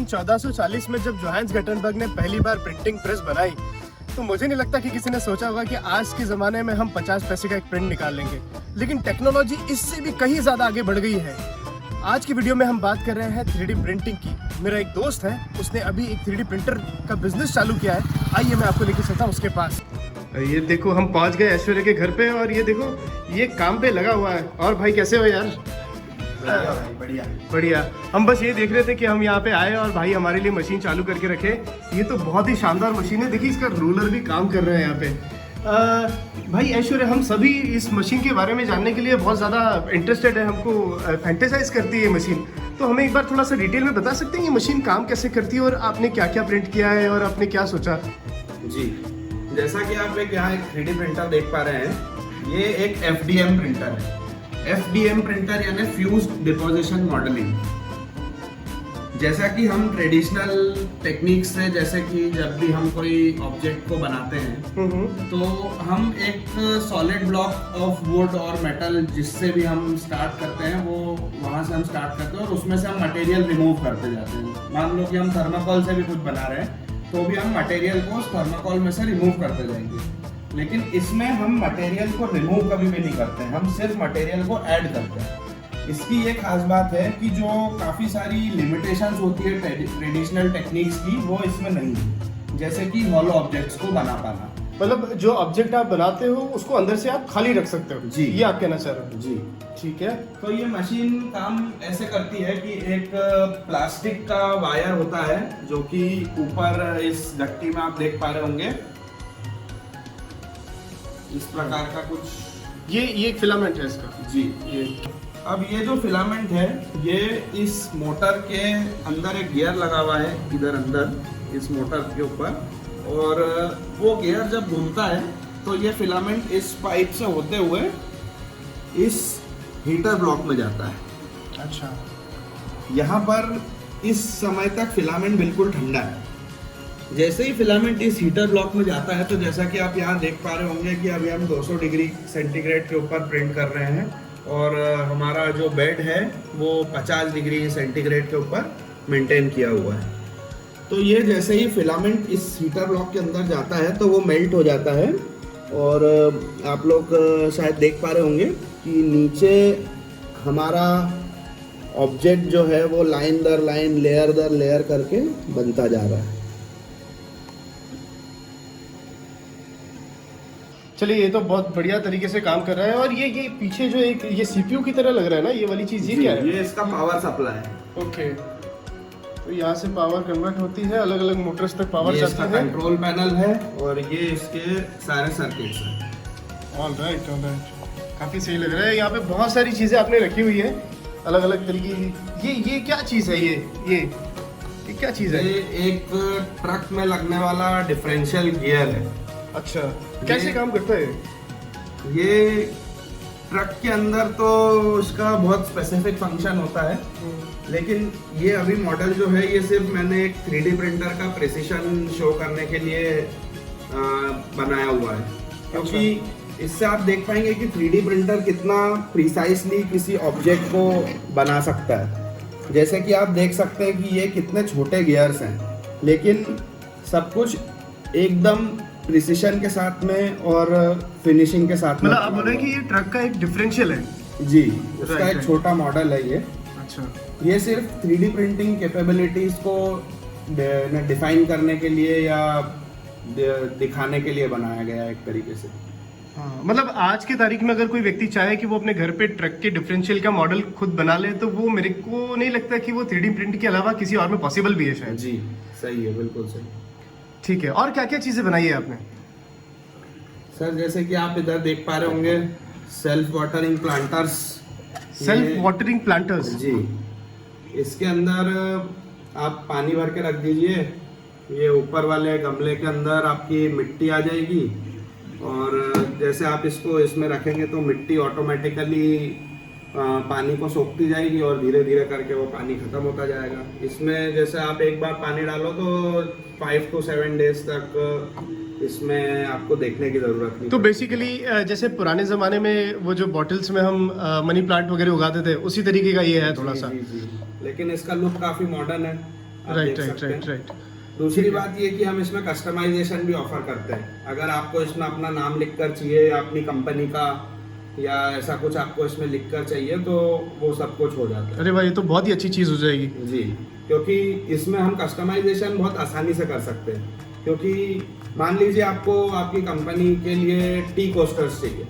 सन 1440 में जब Johannes Gutenberg ने पहली बार प्रिंटिंग प्रेस बनाई तो मुझे नहीं लगता कि किसी ने सोचा होगा कि आज के ज़माने में हम 50 पैसे का एक प्रिंट निकाल लेंगे। लेकिन टेक्नोलॉजी इससे भी कहीं ज़्यादा आगे बढ़ गई है। आज की वीडियो में हम बात कर रहे हैं 3D प्रिंटिंग की। मेरा एक दोस्त है, उसने अभी एक 3D प्रिंटर का बिजनेस चालू किया है। आइए मैं आपको लेके चलता हूँ उसके पास। ये देखो हम पहुँच गए ऐश्वर्या के घर पे और ये देखो ये काम पे लगा हुआ है। और भाई कैसे हो यार? बढ़िया बढ़िया। हम बस ये देख रहे थे कि हम यहाँ पे आए और भाई हमारे लिए मशीन चालू करके रखे। ये तो बहुत ही शानदार मशीन है, देखिए इसका रोलर भी काम कर रहा है यहाँ पे। भाई ऐश्वर्या, हम सभी इस मशीन के बारे में जानने के लिए बहुत ज़्यादा इंटरेस्टेड है, हमको फैंटेसाइज करती है ये मशीन। तो हमें एक बार थोड़ा सा डिटेल में बता सकते हैं ये मशीन काम कैसे करती है और आपने क्या क्या प्रिंट किया है और आपने क्या सोचा? जी, जैसा कि आप यहाँ एक 3D प्रिंटर देख पा रहे हैं, ये एक FDM प्रिंटर है। FDM प्रिंटर यानी फ्यूज्ड डिपोजिशन मॉडलिंग। जैसा कि हम ट्रेडिशनल टेक्निक से, जैसे कि जब भी हम कोई ऑब्जेक्ट को बनाते हैं तो हम एक सॉलिड ब्लॉक ऑफ वुड और मेटल जिससे भी हम स्टार्ट करते हैं वो वहाँ से हम स्टार्ट करते हैं और उसमें से हम मटेरियल रिमूव करते जाते हैं। मान लो कि हम थर्माकोल से भी कुछ बना रहे हैं तो भी हम मटेरियल को थर्माकोल में से रिमूव करते जाएंगे। लेकिन इसमें हम मटेरियल को रिमूव कभी भी नहीं करते हैं, हम सिर्फ मटेरियल को ऐड करते हैं। इसकी ये खास बात है कि जो काफ़ी सारी लिमिटेशंस होती है ट्रेडिशनल टेक्निक्स की, वो इसमें नहीं है। जैसे कि हॉलो ऑब्जेक्ट्स को बना पाना, मतलब जो ऑब्जेक्ट आप बनाते हो उसको अंदर से आप खाली रख सकते हो। जी, ये आप कहना चाह रहे हो? जी ठीक है। तो ये मशीन काम ऐसे करती है कि एक प्लास्टिक का वायर होता है जो कि ऊपर इस गट्टी में आप देख पा रहे होंगे, इस प्रकार का कुछ ये एक फिलामेंट है इसका। जी, ये अब ये जो फिलामेंट है ये इस मोटर के अंदर एक गियर लगा हुआ है, इधर अंदर इस मोटर के ऊपर, और वो गियर जब घूमता है तो ये फिलामेंट इस पाइप से होते हुए इस हीटर ब्लॉक में जाता है। अच्छा, यहाँ पर इस समय तक फिलामेंट बिल्कुल ठंडा है। जैसे ही फिलामेंट इस हीटर ब्लॉक में जाता है तो जैसा कि आप यहाँ देख पा रहे होंगे कि अभी हम 200 डिग्री सेंटीग्रेड के ऊपर प्रिंट कर रहे हैं और हमारा जो बेड है वो 50 डिग्री सेंटीग्रेड के ऊपर मेंटेन किया हुआ है। तो ये जैसे ही फिलामेंट इस हीटर ब्लॉक के अंदर जाता है तो वो मेल्ट हो जाता है और आप लोग शायद देख पा रहे होंगे कि नीचे हमारा ऑब्जेक्ट जो है वो लाइन दर लाइन, लेयर दर लेयर करके बनता जा रहा है। चलिए ये तो बहुत बढ़िया तरीके से काम कर रहा है। और ये पीछे जो एक ये CPU की तरह लग रहा है ना, ये वाली चीज, ये क्या है? ये इसका पावर सप्लाई है। ओके, तो यहाँ से पावर कन्वर्ट होती है, अलग अलग मोटर्स तक पावर जाती है। कंट्रोल पैनल है और ये इसके सारे सर्किट्स हैं। ऑल राइट, काफी सही लग रहा है। यहाँ पे बहुत सारी चीजें आपने रखी हुई है अलग अलग तरीके की। ये क्या चीज है? ये क्या चीज है? ये एक ट्रक में लगने वाला डिफरेंशियल गियर है। अच्छा, कैसे काम करता है? ये ट्रक के अंदर तो उसका बहुत स्पेसिफिक फंक्शन होता है, लेकिन ये अभी मॉडल जो है ये सिर्फ मैंने एक 3D प्रिंटर का प्रिसिशन शो करने के लिए बनाया हुआ है, क्योंकि इससे आप देख पाएंगे कि 3D प्रिंटर कितना प्रिसाइसली किसी ऑब्जेक्ट को बना सकता है। जैसे कि आप देख सकते हैं कि ये कितने छोटे गियर्स हैं, लेकिन सब कुछ एकदम प्रिसिशन के साथ में और फिनिशिंग के साथ में। मतलब आप बोल रहे हैं कि ये ट्रक का एक डिफरेंशियल है? जी, उसका एक छोटा मॉडल है ये। अच्छा, ये सिर्फ 3D प्रिंटिंग कैपेबिलिटीज को डिफाइन करने के लिए या दिखाने के लिए बनाया गया है एक तरीके से। हाँ, मतलब आज की तारीख में अगर कोई व्यक्ति चाहे कि वो अपने घर पे ट्रक के डिफरेंशियल का मॉडल खुद बना ले तो वो मेरे को नहीं लगता कि वो 3D प्रिंट के अलावा किसी और में पॉसिबल भी है शायद। जी सही है, बिल्कुल सही। ठीक है, और क्या क्या चीजें बनाई है आपने? सर जैसे कि आप इधर देख पा रहे होंगे self watering planters. Self watering planters? जी, इसके अंदर आप पानी भर के रख दीजिए, ये ऊपर वाले गमले के अंदर आपकी मिट्टी आ जाएगी और जैसे आप इसको इसमें रखेंगे तो मिट्टी ऑटोमेटिकली पानी को सोखती जाएगी और धीरे धीरे करके वो पानी खत्म होता जाएगा। इसमें जैसे आप एक बार पानी डालो तो 5 to 7 डेज तक इसमें आपको देखने की जरूरत नहीं। तो बेसिकली जैसे पुराने जमाने में वो जो बॉटल्स में हम मनी प्लांट वगैरह उगाते थे उसी तरीके का ये है थोड़ा सा। जी, लेकिन इसका लुक काफी मॉडर्न है। आप राइट देख राइट सकते राइट हैं। राइट। दूसरी बात ये कि हम इसमें कस्टमाइजेशन भी ऑफर करते हैं। अगर आपको इसमें अपना नाम लिखकर चाहिए या अपनी कंपनी का या ऐसा कुछ आपको इसमें लिखकर चाहिए तो वो सब कुछ हो जाता है। अरे भाई, ये तो बहुत ही अच्छी चीज़ हो जाएगी। जी, क्योंकि इसमें हम कस्टमाइजेशन बहुत आसानी से कर सकते हैं। क्योंकि मान लीजिए आपको आपकी कंपनी के लिए टी कोस्टर्स चाहिए,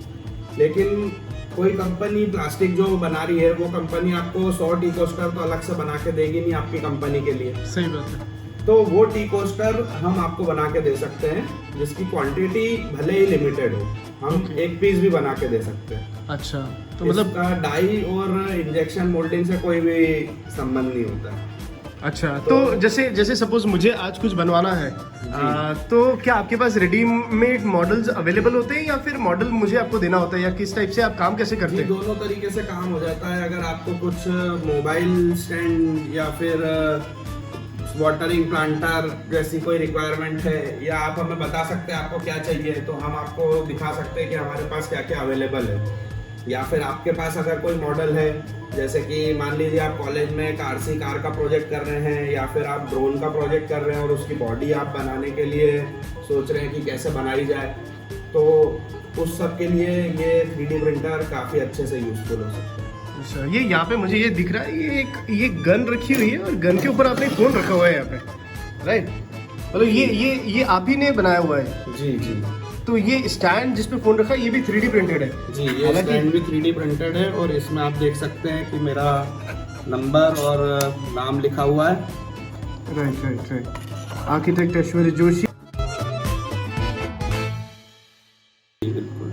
लेकिन कोई कंपनी प्लास्टिक जो बना रही है वो कंपनी आपको 100 टी कोस्टर तो अलग से बना के देगी नहीं आपकी कंपनी के लिए। सही बात है। तो वो टी कोस्टर हम आपको बना के दे सकते हैं, जिसकी क्वांटिटी भले ही लिमिटेड हो, हम Okay. एक पीस भी बना के दे सकते हैं। अच्छा, तो मतलब इसका डाई और इंजेक्शन मोल्डिंग से कोई भी संबंध नहीं होता है। अच्छा, तो जैसे सपोज मुझे आज कुछ बनवाना है, तो क्या आपके पास रेडीमेड मॉडल्स अवेलेबल होते हैं या फिर मॉडल मुझे आपको देना होता है, या किस टाइप से आप काम कैसे करते जी, हैं? दोनों तरीके से काम हो जाता है। अगर आपको कुछ मोबाइल स्टैंड या फिर वाटरिंग प्लांटर जैसी कोई रिक्वायरमेंट है, या आप हमें बता सकते हैं आपको क्या चाहिए, तो हम आपको दिखा सकते हैं कि हमारे पास क्या क्या अवेलेबल है। या फिर आपके पास अगर कोई मॉडल है, जैसे कि मान लीजिए आप कॉलेज में एक आरसी कार का प्रोजेक्ट कर रहे हैं या फिर आप ड्रोन का प्रोजेक्ट कर रहे हैं और उसकी बॉडी आप बनाने के लिए सोच रहे हैं कि कैसे बनाई जाए, तो उस सब के लिए ये 3D प्रिंटर काफ़ी अच्छे से यूज़फुल हो सकता है। अच्छा, ये यहाँ पे मुझे ये दिख रहा है, ये गन रखी हुई है और गन के ऊपर आपने फोन रखा हुआ है यहाँ पे, राइट? मतलब ये आप ही ने बनाया हुआ है? जी जी। तो ये स्टैंड जिस पे फोन रखा है ये भी 3D प्रिंटेड है? जी, ये स्टैंड भी 3D प्रिंटेड है और इसमें आप देख सकते हैं कि मेरा नंबर और नाम लिखा हुआ है। Right right right. आर्किटेक्ट ऐश्वर्य जोशी,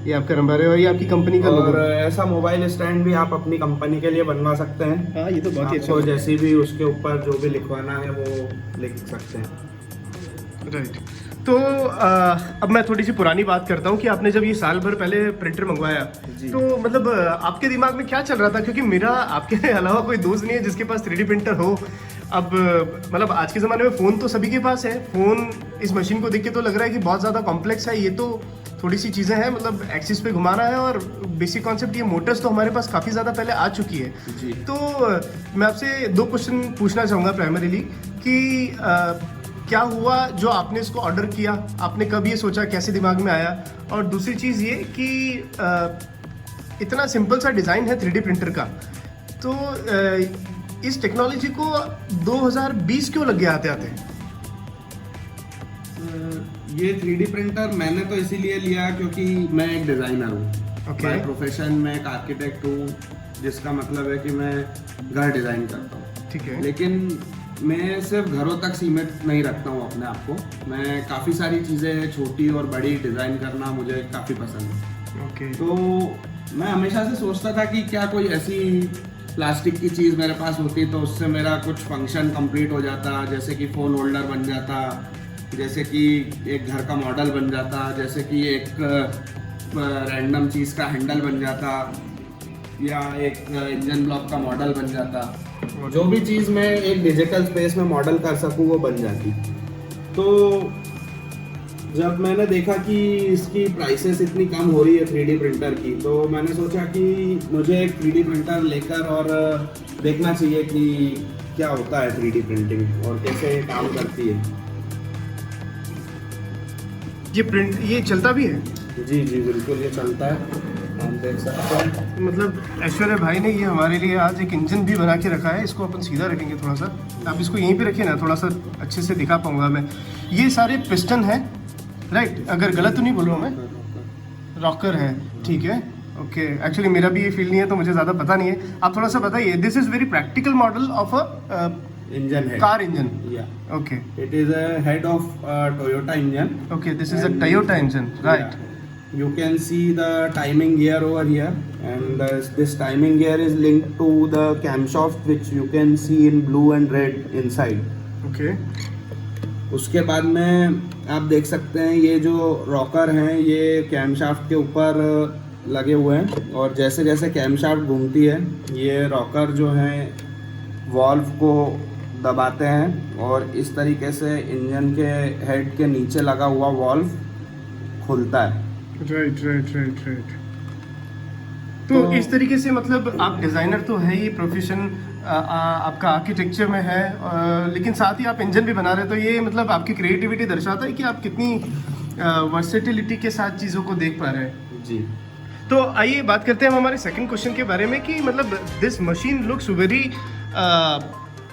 ये आपका नंबर है और ये आपकी कंपनी का और लोगो है। ऐसा मोबाइल स्टैंड भी आप अपनी कंपनी के लिए बनवा सकते हैं। हाँ, ये तो बहुत ही अच्छा आपको है। जैसी भी उसके ऊपर जो भी लिखवाना है वो लिख सकते हैं। राइट। तो अब मैं थोड़ी सी पुरानी बात करता हूँ कि आपने जब ये साल भर पहले प्रिंटर मंगवाया, जी। तो मतलब आपके दिमाग में क्या चल रहा था? क्योंकि मेरा आपके अलावा कोई दोस्त नहीं है जिसके पास 3D प्रिंटर हो। अब मतलब आज के ज़माने में फ़ोन तो सभी के पास है। फ़ोन इस मशीन को देख के तो लग रहा है कि बहुत ज़्यादा कॉम्प्लेक्स है। ये तो थोड़ी सी चीज़ें हैं, मतलब एक्सिस पे घुमाना है और बेसिक कॉन्सेप्ट, ये मोटर्स तो हमारे पास काफ़ी ज़्यादा पहले आ चुकी है। जी। तो मैं आपसे 2 क्वेश्चन पूछना चाहूँगा प्राइमरीली कि क्या हुआ जो आपने इसको ऑर्डर किया, आपने कब ये सोचा, कैसे दिमाग में आया? और दूसरी चीज़ ये कि इतना सिंपल सा डिज़ाइन है 3D प्रिंटर का, तो इस टेक्नोलॉजी को 2020 क्यों लग गया आते आते? ये 3D प्रिंटर मैंने तो इसीलिए लिया क्योंकि मैं एक डिज़ाइनर हूँ। Okay. बाय प्रोफेशन में एक आर्किटेक्ट हूँ, जिसका मतलब है कि मैं घर डिज़ाइन करता हूँ। ठीक है। लेकिन मैं सिर्फ घरों तक सीमित नहीं रखता हूँ अपने आप को। मैं काफ़ी सारी चीज़ें छोटी और बड़ी डिज़ाइन करना मुझे काफ़ी पसंद है। ओके। तो मैं हमेशा से सोचता था कि क्या कोई ऐसी प्लास्टिक की चीज़ मेरे पास होती तो उससे मेरा कुछ फंक्शन कंप्लीट हो जाता, जैसे कि फ़ोन होल्डर बन जाता, जैसे कि एक घर का मॉडल बन जाता, जैसे कि एक रैंडम चीज़ का हैंडल बन जाता, या एक इंजन ब्लॉक का मॉडल बन जाता। जो भी चीज़ मैं एक डिजिटल स्पेस में मॉडल कर सकूँ वो बन जाती। तो जब मैंने देखा कि इसकी प्राइसेस इतनी कम हो रही है 3D प्रिंटर की, तो मैंने सोचा कि मुझे एक 3D प्रिंटर लेकर और देखना चाहिए कि क्या होता है 3D प्रिंटिंग और कैसे काम करती है। ये चलता भी है? जी जी बिल्कुल, ये चलता है, हम देख सकते हैं। मतलब ऐश्वर्य भाई ने ये हमारे लिए आज एक इंजन भी बना के रखा है। इसको अपन सीधा रखेंगे थोड़ा सा, आप इसको यहीं पे रखिए ना, थोड़ा सा अच्छे से दिखा पाऊंगा मैं। ये सारे पिस्टन हैं, राइट? अगर गलत तो नहीं बोल रहा हूँ मैं? रॉकर है, ठीक है, ओके। एक्चुअली मेरा भी ये फील्ड नहीं है तो मुझे ज़्यादा पता नहीं है, आप थोड़ा सा बताइए। This is very practical model of a engine है, car engine. yeah, okay it is a head of Toyota engine. Okay, this is a Toyota engine, right? Yeah. You can see the timing gear over here, and this timing gear is linked to the camshaft, which you can see in blue and red inside. Okay. उसके बाद में आप देख सकते हैं ये जो rocker हैं ये कैमशाफ्ट के ऊपर लगे हुए हैं, और जैसे जैसे कैमशाफ्ट घूमती है ये रॉकर जो है वॉल्व को दबाते हैं, और इस तरीके से इंजन के हेड के नीचे लगा हुआ वॉल्व खुलता है। Right right right right. तो इस तरीके से मतलब आप डिज़ाइनर तो है ही, प्रोफेशन आपका आर्किटेक्चर में है, लेकिन साथ ही आप इंजन भी बना रहे हैं, तो ये मतलब आपकी क्रिएटिविटी दर्शाता है कि आप कितनी वर्सेटिलिटी के साथ चीज़ों को देख पा रहे हैं। जी। तो आइए बात करते हैं हम हमारे सेकंड क्वेश्चन के बारे में कि मतलब this machine looks very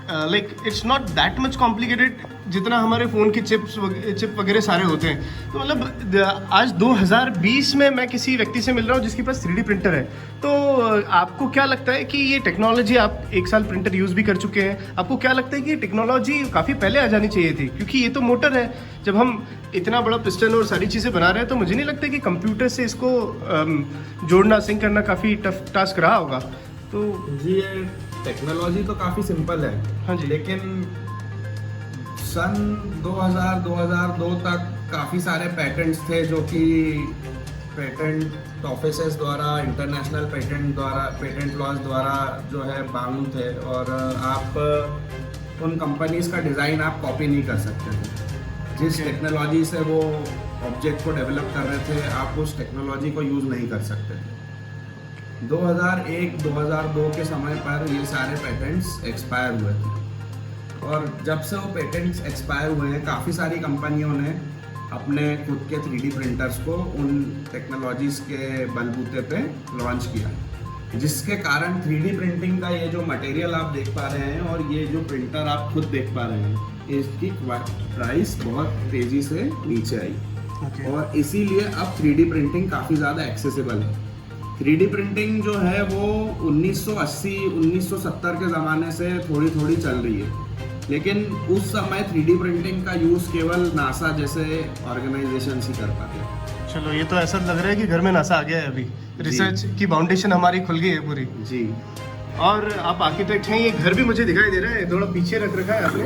like it's not that much complicated जितना हमारे फ़ोन की चिप वगैरह सारे होते हैं। तो मतलब आज 2020 में मैं किसी व्यक्ति से मिल रहा हूँ जिसके पास 3D प्रिंटर है, तो आपको क्या लगता है कि ये टेक्नोलॉजी, आप 1 साल प्रिंटर यूज़ भी कर चुके हैं, आपको क्या लगता है कि ये टेक्नोलॉजी काफ़ी पहले आ जानी चाहिए थी? क्योंकि ये तो मोटर है, जब हम इतना बड़ा पिस्टन और सारी चीज़ें बना रहे हैं तो मुझे नहीं लगता कि कंप्यूटर से इसको जोड़ना, सिंक करना काफ़ी टफ टास्क रहा होगा। तो जी, ये टेक्नोलॉजी तो काफ़ी सिंपल है। हाँ जी। लेकिन सन 2000-2002 तक काफ़ी सारे पेटेंट्स थे जो कि पेटेंट ऑफिसेस द्वारा, इंटरनेशनल पेटेंट लॉज द्वारा जो है बाउंड थे, और आप उन कंपनीज का डिज़ाइन आप कॉपी नहीं कर सकते थे। जिस टेक्नोलॉजी से वो ऑब्जेक्ट को डेवलप कर रहे थे, आप उस टेक्नोलॉजी को यूज़ नहीं कर सकते थे। 2001-2002 के समय पर ये सारे पेटेंट्स एक्सपायर हुए थे, और जब से वो पेटेंट्स एक्सपायर हुए हैं, काफ़ी सारी कंपनियों ने अपने खुद के 3D प्रिंटर्स को उन टेक्नोलॉजीज़ के बलबूते पे लॉन्च किया, जिसके कारण 3D प्रिंटिंग का ये जो मटेरियल आप देख पा रहे हैं और ये जो प्रिंटर आप खुद देख पा रहे हैं, इसकी प्राइस बहुत तेज़ी से नीचे आई। और इसीलिए अब 3D प्रिंटिंग काफ़ी ज़्यादा एक्सेसिबल है। 3D प्रिंटिंग जो है वो 1980-1970 के ज़माने से थोड़ी थोड़ी चल रही है, लेकिन उस समय 3D प्रिंटिंग का यूज़ केवल नासा जैसे ऑर्गेनाइजेशन ही कर पाते हैं। चलो, ये तो ऐसा लग रहा है कि घर में नासा आ गया है अभी, रिसर्च की फाउंडेशन हमारी खुल गई है पूरी। जी। और आप आर्किटेक्ट हैं, ये घर भी मुझे दिखाई दे रहा है, थोड़ा पीछे रख रखा है आपने,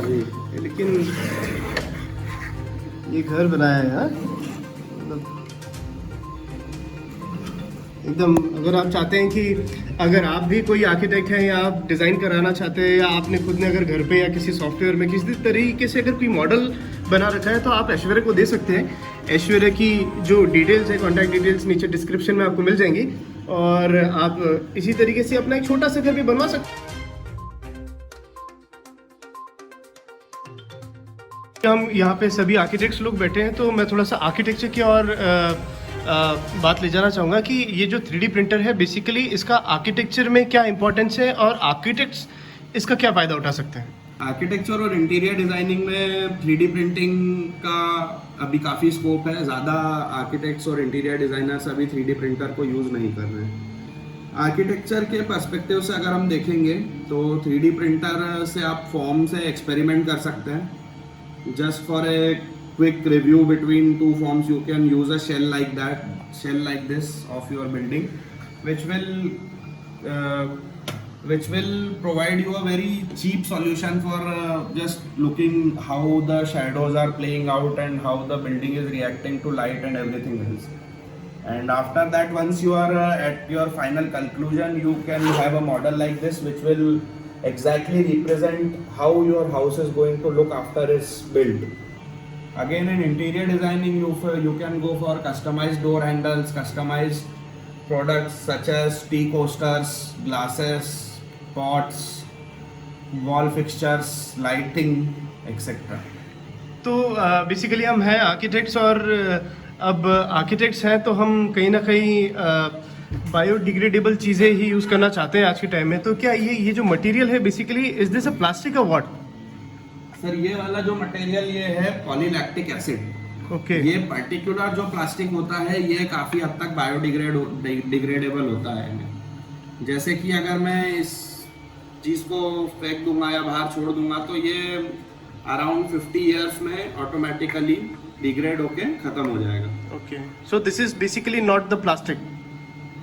लेकिन ये घर बनाया है, हाँ? मतलब एकदम, अगर आप चाहते हैं कि अगर आप भी कोई आर्किटेक्ट हैं या आप डिज़ाइन कराना चाहते हैं, या आपने खुद ने अगर घर पे या किसी सॉफ्टवेयर में किसी तरीके से अगर कोई मॉडल बना रखा है, तो आप ऐश्वर्य को दे सकते हैं। ऐश्वर्य की जो डिटेल्स है, कॉन्टैक्ट डिटेल्स नीचे डिस्क्रिप्शन में आपको मिल जाएंगी, और आप इसी तरीके से अपना एक छोटा सा घर भी बनवा सकते हैं। हम यहाँ पे सभी आर्किटेक्ट्स लोग बैठे हैं, तो मैं थोड़ा सा आर्किटेक्चर की और बात ले जाना चाहूँगा कि ये जो 3D प्रिंटर है, बेसिकली इसका आर्किटेक्चर में क्या इंपॉर्टेंस है और आर्किटेक्ट्स इसका क्या फ़ायदा उठा सकते हैं? आर्किटेक्चर और इंटीरियर डिज़ाइनिंग में 3D प्रिंटिंग का अभी काफ़ी स्कोप है। ज़्यादा आर्किटेक्ट्स और इंटीरियर डिज़ाइनर्स अभी 3D प्रिंटर को यूज़ नहीं कर रहे हैं। आर्किटेक्चर के पर्सपेक्टिव से अगर हम देखेंगे तो 3D प्रिंटर से आप फॉर्म से एक्सपेरिमेंट कर सकते हैं। Just for a quick review between two forms, you can use a shell like this of your building, which will provide you a very cheap solution for just looking how the shadows are playing out and how the building is reacting to light and everything else. And after that, once you are at your final conclusion, you can have a model like this which will exactly represent how your house is going to look after it's built. Again, in interior designing, you can go for customized door handles, customized products such as tea coasters, glasses, pots, wall fixtures, lighting, etc. तो basically हम हैं architects, और अब architects हैं तो हम कहीं ना कहीं बायोडिग्रेडेबल चीज़ें ही यूज़ करना चाहते हैं आज के टाइम में। तो क्या ये जो मटेरियल है, basically is this a plastic और व्हाट? सर, ये वाला जो मटेरियल ये है पॉलीलैक्टिक एसिड। ओके। ये पर्टिकुलर जो प्लास्टिक होता है ये काफ़ी हद तक बायोडिग्रेडेबल होता है। जैसे कि अगर मैं इस चीज़ को फेंक दूंगा या बाहर छोड़ दूंगा तो ये अराउंड 50 ईयर्स में ऑटोमेटिकली डिग्रेड होके खत्म हो जाएगा। Okay, so this is basically not the plastic.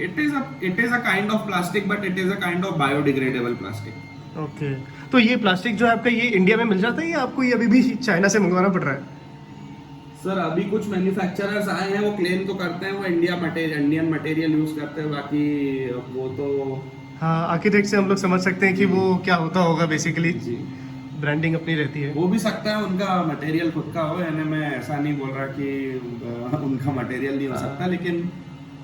It is a kind of plastic, but it is a kind of biodegradable plastic. Okay, तो ये प्लास्टिक जो है आपका, ये इंडिया में मिल जाता है या आपको ये अभी भी चाइना से मंगवाना पड़ रहा है? सर, अभी कुछ मैन्युफैक्चरर्स आए हैं, वो क्लेम तो करते हैं वो इंडियन मटेरियल यूज करते हैं, बाकी वो तो हाँ, आर्किटेक्ट से हम लोग समझ सकते हैं कि वो क्या होता होगा। बेसिकली जी, ब्रांडिंग अपनी रहती है। वो भी सकता है उनका मटेरियल खुद का हो, यानी मैं ऐसा नहीं बोल रहा कि उनका मटेरियल नहीं हो सकता, लेकिन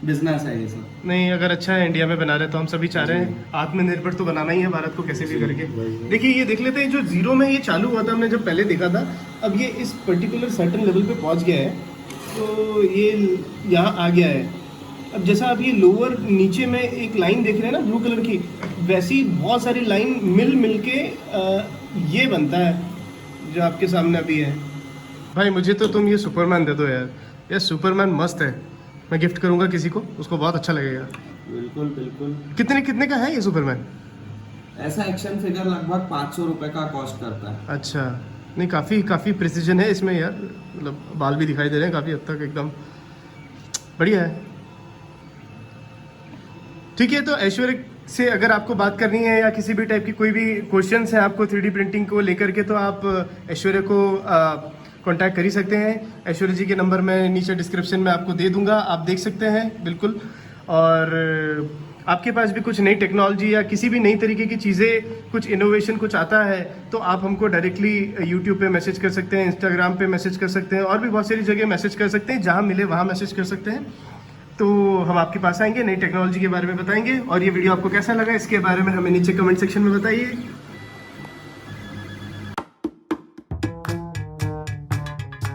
बिजनेस है ये सब। नहीं, अगर अच्छा है इंडिया में बना रहे तो हम सभी चाह रहे हैं आत्मनिर्भर तो बनाना ही है भारत को कैसे भी करके। देखिए ये देख लेते हैं, जो जीरो में ये चालू हुआ था हमने जब पहले देखा था, अब ये इस पर्टिकुलर सर्टेन लेवल पे पहुंच गया है, तो ये यहाँ आ गया है। अब जैसा आप ये लोअर नीचे में एक लाइन देख रहे हैं ना ब्लू कलर की, वैसी बहुत सारी लाइन मिल के ये बनता है जो आपके सामने अभी है। भाई मुझे तो तुम ये सुपरमैन दे दो यार, ये सुपरमैन मस्त है, मैं गिफ्ट करूंगा किसी को, उसको बहुत अच्छा लगेगा। बिल्कुल बिल्कुल। कितने का है ये सुपरमैन? ऐसा एक्शन फिगर लगभग 500 रुपए का कॉस्ट करता है। अच्छा, नहीं काफ़ी प्रिसीजन है इसमें यार, मतलब बाल भी दिखाई दे रहे हैं काफ़ी हद तक, एकदम बढ़िया है। ठीक है, तो ऐश्वर्य से अगर आपको बात करनी है या किसी भी टाइप की कोई भी क्वेश्चंस है आपको 3D प्रिंटिंग को लेकर के, तो आप ऐश्वर्य को कांटेक्ट कर ही सकते हैं। ऐश्वर्य जी के नंबर मैं नीचे डिस्क्रिप्शन में आपको दे दूंगा, आप देख सकते हैं बिल्कुल। और आपके पास भी कुछ नई टेक्नोलॉजी या किसी भी नई तरीके की चीज़ें, कुछ इनोवेशन कुछ आता है, तो आप हमको डायरेक्टली यूट्यूब पे मैसेज कर सकते हैं, इंस्टाग्राम पे मैसेज कर सकते हैं, और भी बहुत सारी जगह मैसेज कर सकते हैं, जहाँ मिले वहाँ मैसेज कर सकते हैं। तो हम आपके पास आएंगे, नई टेक्नोलॉजी के बारे में बताएंगे। और ये वीडियो आपको कैसा लगा इसके बारे में हमें नीचे कमेंट सेक्शन में बताइए।